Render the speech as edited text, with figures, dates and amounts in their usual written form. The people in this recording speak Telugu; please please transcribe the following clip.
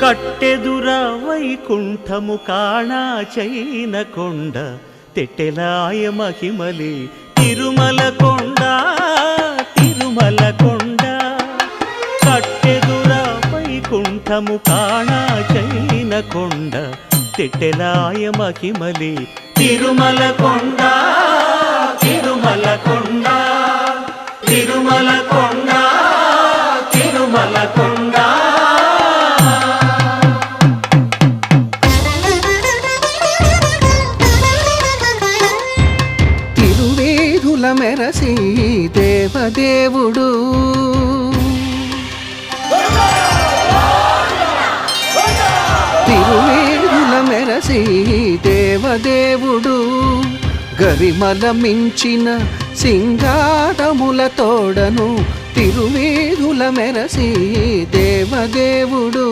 కట్టెదుర వైకుంఠము కాణా చైన కొండ తెట్టెలాయ మహిమలే తిరుమల కొండ తిరుమల కొండ కట్టెదుర వైకుంఠము కాణా చైన కొండ తెట్టెలాయ మహిమలే తిరుమల కొండ తిరుమల కొండ తిరుమల కొండ తిరుమల కొండ తిరువేధుల మెరసి దేవదేవుడు తిరువేధుల మెరసి దేవదేవుడు గరిమల మించిన సింగారముల తోడను తిరువేధుల మెరసి దేవదేవుడు